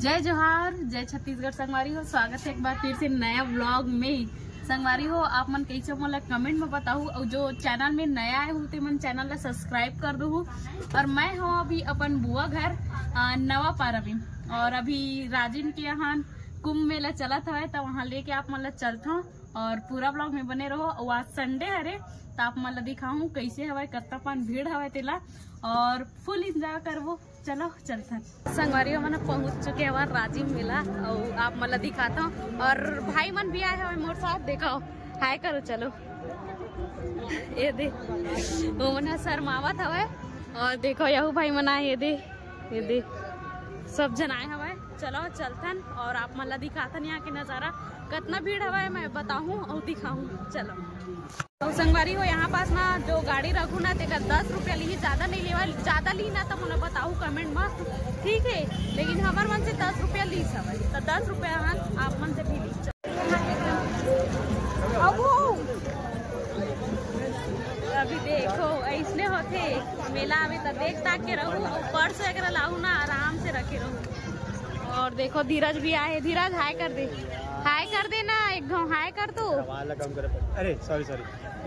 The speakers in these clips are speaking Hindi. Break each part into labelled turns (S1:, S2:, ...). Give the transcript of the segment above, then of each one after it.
S1: जय जोहार, जय छत्तीसगढ़। संगवारी हो, स्वागत है एक बार फिर से नया व्लॉग में। संगवारी हो, आप मन कैसे मोला कमेंट में बताऊ और जो चैनल में नया आए हो तो मन चैनल ला सब्सक्राइब कर दो। और मैं हूँ अभी अपन बुआ घर नवा पारावी और अभी राजिम के यहाँ कुंभ मेला चलत है तो वहाँ लेके आप मन ला चलता और पूरा ब्लॉग में बने रहो। और आज संडे हरे तो आप मन ला दिखाऊँ कैसे हवा, कत्तापन भीड़ हवा तेला और फुल इंजॉय करवो। चलो चलता। संगवारी मन पहुंच चुके हवा राजिम मेला और आप मन ला दिखाता हूँ। और भाई मन भी आए हवे मोर साथ, देखो हाय करो। चलो ये दे वो मन शर्मावत हवे और देखो यहू भाई मन आए, ये दे सब जन आए हवे। चलो चलतन और आप मन ला दिखातन यहाँ के नजारा कितना भीड़ हवा मैं बताऊँ और दिखाऊँ। चलो तो संगवारी हो, यहाँ पास ना जो गाड़ी रखू ना तेका 10 रुपया ली, ज्यादा नहीं लेवा। ज्यादा ली ना तो मुझे बताऊ कमेंट में, ठीक है। लेकिन हमार मन से 10 रुपया ली सब तो 10 रुपया आप मन से भी ली। अभी देखो ऐसने होते मेला अभी तो देख ताक के रहू और पर्स वगैरह लाऊ ना आराम से रखे रहू। और देखो धीरज भी आए। धीरज हाय कर दे, हाय कर देना, एक घाव हाय कर तू।
S2: अरे सॉरी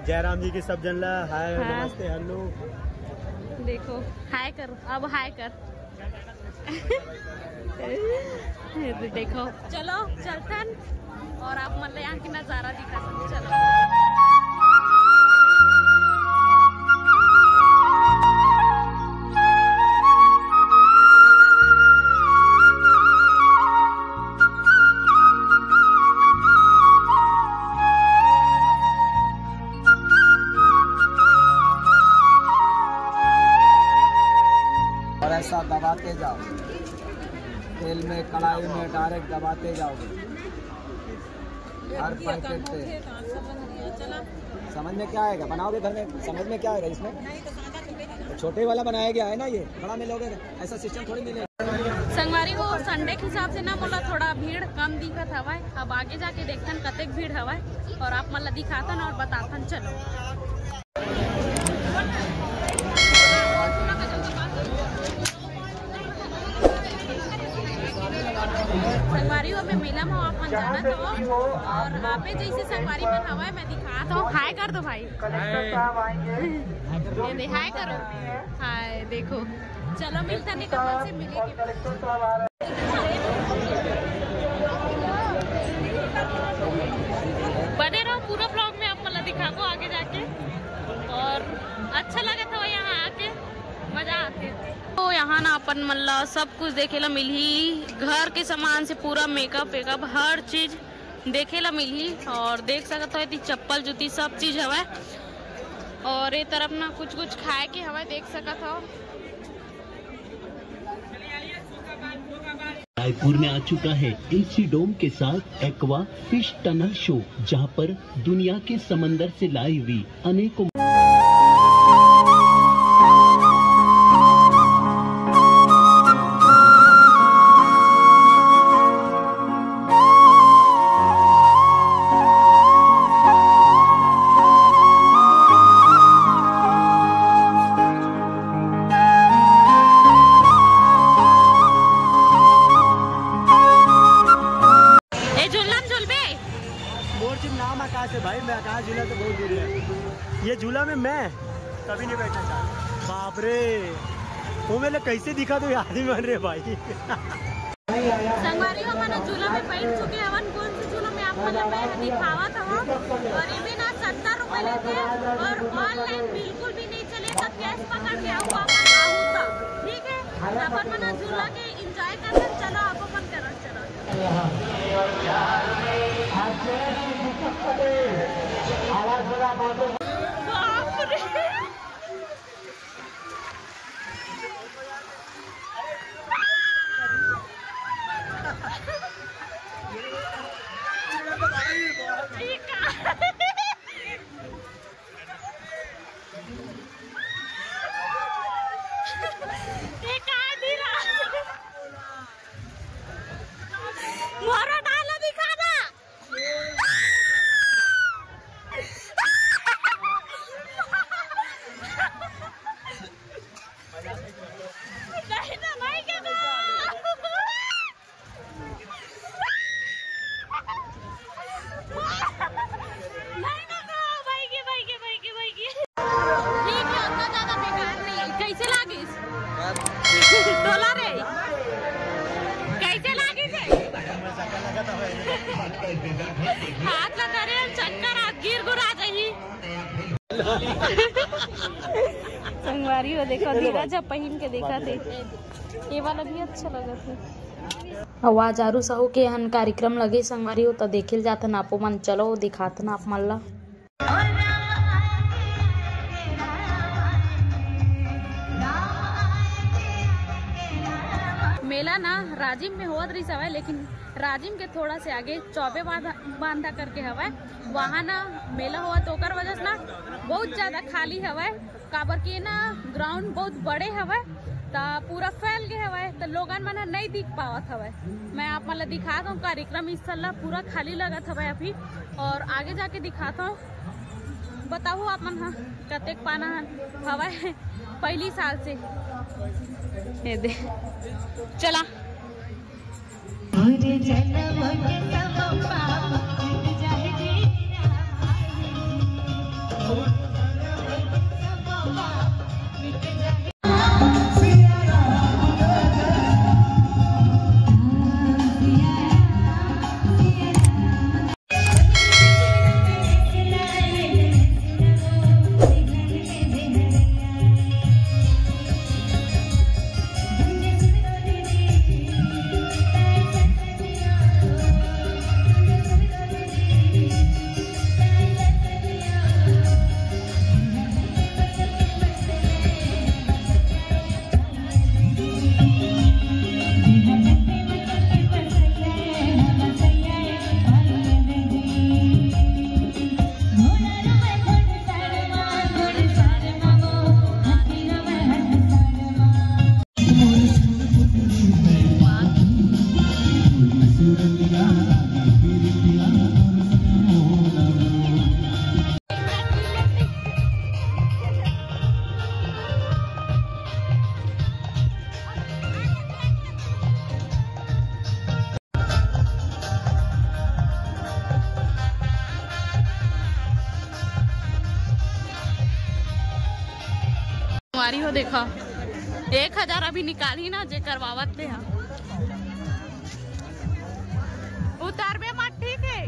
S2: जयराम जी की सब जन ला हाय, नमस्ते, हेलो।
S1: देखो हाय कर, अब हाय कर। देखो चलो चलतन और आप मतलब यहाँ की नजारा दिखा। चलो
S3: और ऐसा दबाते जाओ, तेल में कढ़ाई में डायरेक्ट दबाते जाओगे हर पैकेट पे। समझ में क्या आएगा? बनाओगे घर में, समझ में क्या आएगा इसमें? तो छोटे वाला बनाया गया है ना, ये बड़ा मिलोगे ऐसा सिस्टम थोड़ी मिलेगा।
S1: संगवारी हो, संडे के हिसाब से ना बोला थोड़ा भीड़ कम दिखत हवा। अब आगे जाके देखतन कतेक भीड़ हवा और आप मतलब दिखातन और बतातन। चलो संगवारी हो, मैं मेला में अपन जाना था और आपे जैसे संगवारी मन हवा मैं दिखाता हूँ। हाय कर दो भाई, हाय करो, हाय। देखो चलो मिलता नहीं कहाँ से मिलेगी। बने रहो पूरा ब्लॉग में, आप मतलब दिखा दो आगे जाके। और अच्छा लगा था यहाँ आके, मजा आते। तो यहाँ ना अपन मल्ला सब कुछ देखेला मिली, घर के सामान से पूरा मेकअप वेकअप हर चीज देखेला मिली। और देख सकते हो चप्पल जूती सब चीज हवा। और ये तरफ ना कुछ कुछ खाए के हवा देख सकत हो।
S4: रायपुर में आ चुका है एसी डोम के साथ एक्वा फिश टनल शो, जहां पर दुनिया के समंदर से लाई हुई अनेकों
S2: नाम आकाश है भाई। मैं आकाश झूला तो बहुत दूर है। ये झूला में मैं कभी नहीं बैठना चाहता। बाप रे, वो मेरे कैसे दिखा तो याद ही बन रहे भाई।
S1: संगवारी हो, मैंने झूला में बैठ चुके हवन। कौन से झूला में आप मतलब दिखावा था और ये भी ना 70 रुपए लेते हैं और ऑनलाइन बिल्कुल भी नहीं चले तो कैश पकड़ के आओ होता, ठीक है। अपन मना झूला के एंजॉय करते। चलो आप अपन करो, चलो बाप रे। मारो डालो दिखा दो। डोला रे कैसे लागी थे? हाथ लगा रे चक्कर आ गिर गुरा जाही। संगवारी हो देखो धीरज पहन के देखा थे, ये वाला भी अच्छा लगा था। आवाज आरू सहू के हन कार्यक्रम लगे संगवारी हो तो देखे जाता ना आपो मन, चलो दिखाता ना आप मन ला। मेला ना राजिम में होत रही हवय, लेकिन राजिम के थोड़ा से आगे चौबे बांधा करके हवय, वहाँ ना मेला हुआ तो ओकर वजह से ना बहुत ज्यादा खाली हवय। काबर की ना ग्राउंड बहुत बड़े हवय तो पूरा फैल गए हवय, तो लोगन मन नहीं दिख पावत हवय। मैं आप मन ला दिखाता हूँ कार्यक्रम स्थल ला पूरा खाली लगत हवय अभी, और आगे जाके दिखाता हूँ। बताओ आप मन हाँ कतेक पाना हवय पहली साल से ये दे चला। हमारी हो देखा 1000 अभी निकाली ना जे करवावत थे हम उतार में मत, ठीक है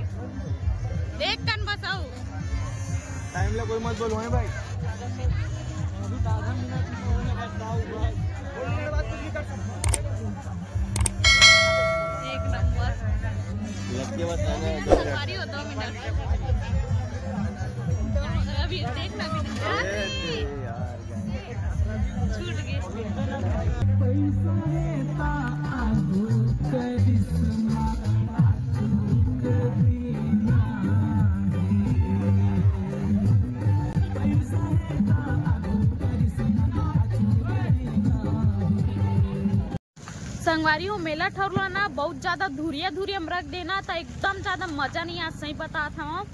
S1: एक कन बसाओ
S2: टाइम ला कोई मत बोलो है भाई।
S1: एक नंबर हमारी हो 2 मिनट अभी देखना छूट गए। संगवारी हो मेला ठहरला ना बहुत ज्यादा धुरिया धुरिया में रख देना तो एकदम ज्यादा मजा नहीं आ, सही बता था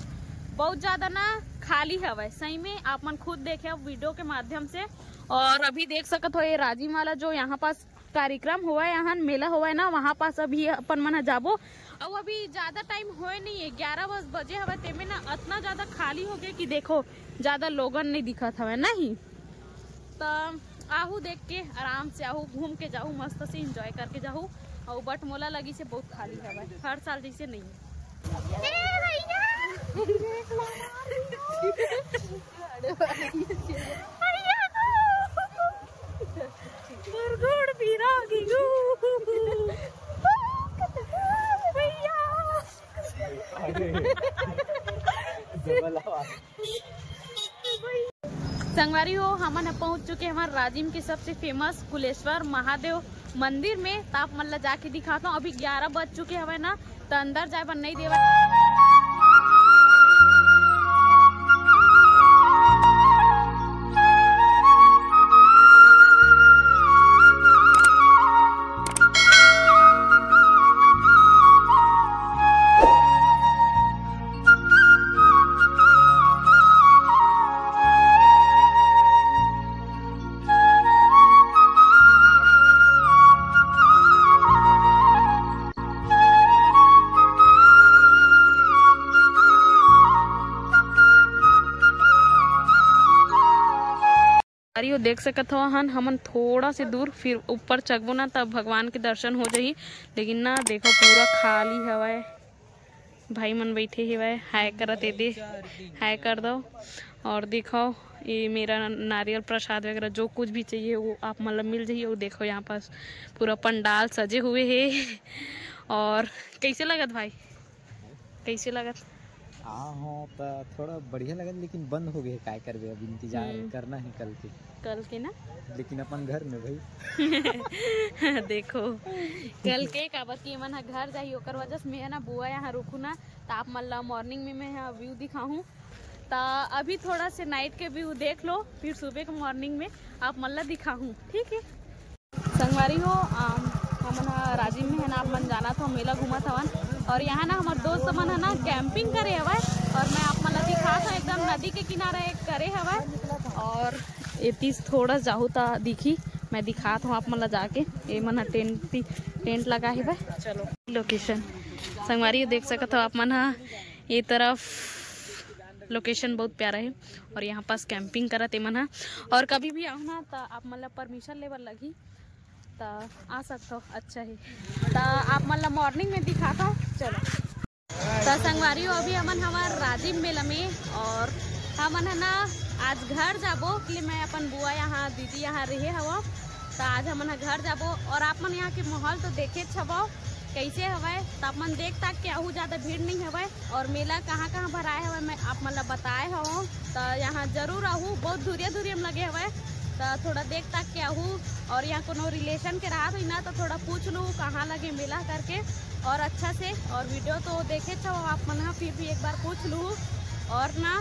S1: बहुत ज्यादा ना खाली हवा सही में, आप मन खुद देखे वीडियो के माध्यम से। और अभी देख सकत हो ये राजिम वाला जो यहाँ पास कार्यक्रम हुआ है, यहाँ मेला हुआ है ना, वहाँ पास अभी अपन मन जाबो। और अभी ज्यादा टाइम हुए नहीं है, 11 बजे हवा तेमे ना इतना ज्यादा खाली हो गया कि देखो ज्यादा लोगन नहीं दिखत हवा नहीं। तो आहू देख के आराम से आहू घूम के जाऊ, मस्त से एंजॉय करके जाऊ। और बट मोला लगी से बहुत खाली हवा, हर साल जैसे नहीं है। संगवारी हो हमन पहुंच चुके हमारे राजिम के सबसे फेमस कुलेश्वर महादेव मंदिर में। तो आप मन ला जाके दिखाता हूँ। अभी 11 बज चुके हवे ना, तो अंदर जाए पर नहीं देवा। अरे देख सकत हो हन हमन थोड़ा से दूर फिर ऊपर चढ़बो ना तब भगवान के दर्शन हो जाही। लेकिन ना देखो पूरा खाली हवाए, भाई मन बैठे हवाए, हाय करत दे हाय कर दो। और देखो ये मेरा नारियल प्रसाद वगैरह जो कुछ भी चाहिए वो आप मतलब मिल जाइए। वो देखो यहाँ पास पूरा पंडाल सजे हुए है। और कैसे लगत भाई, कैसे लगत?
S3: हाँ हाँ तो थोड़ा बढ़िया लगा, लेकिन बंद हो गया, काय करबे, अब इंतजार करना है कल के ना, लेकिन अपन घर में भाई।
S1: देखो कल के काबर की मन घर जाही ओकर वजह से मैं ना बुआ यहाँ रुकू ना, तो आप मतलब मॉर्निंग में मैं यहाँ व्यू दिखाऊँ। तो अभी थोड़ा से नाइट के व्यू देख लो, फिर सुबह के मॉर्निंग में आप मतलब दिखाऊँ, ठीक है। संगवारी हो हमन राजीव में है ना, आप मन जाना था मेला घूमा था और यहाँ ना हमारे दोस्त मन है ना कैंपिंग करे हवा। और मैं आप मतलब दिखा था एकदम नदी के किनारे करे हवा। और ये तीस थोड़ा जाहू था दिखी, मैं दिखा था आप मतलब जाके ये मन टेंट लगा है भाई। चलो लोकेशन संगवारी देख सकते हो आप मन, ये तरफ लोकेशन बहुत प्यारा है और यहाँ पास कैंपिंग करत मन। और कभी भी आओ ना तो आप मतलब परमिशन लेवल लगी तो आ सकते हो, अच्छा है। तो आप मतलब मॉर्निंग में दिखाता हूँ। चलो तो संगवारी अभी हमन हमार राजीव मेला में, और हमन है ना आज घर जाबो कि मैं अपन बुआ यहाँ दीदी यहाँ रहे हवा। तो आज हमन घर जाबो और आप मन यहाँ के माहौल तो देखे छबो कैसे हवाए। तो आप मन देख तक के आहू ज़्यादा भीड़ नहीं हवाए और मेला कहाँ कहाँ भराए हवा मैं आप मतलब बताए हवा। तो यहाँ जरूर आहू, बहुत दूरिया में लगे हवाए। तो थोड़ा देख तक के आहू और यहाँ कोनो रिलेशन के रहा हुई ना तो थोड़ा पूछ लूँ कहाँ लगे मेला करके और अच्छा से। और वीडियो तो देखे छो आप मन, फिर भी एक बार पूछ लूँ और ना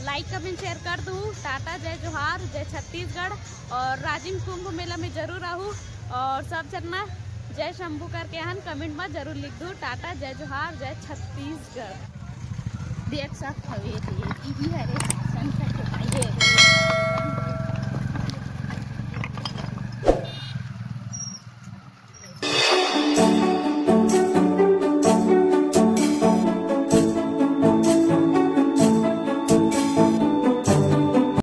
S1: लाइक कमेंट शेयर कर दूँ। टाटा, जय जोहार, जय छत्तीसगढ़। और राजीव कुंभ मेला में जरूर आहू और सब चलना जय शंभू करके हन कमेंट में जरूर लिख दूँ। टाटा, जय जोहार, जय छत्तीसगढ़। देख सकते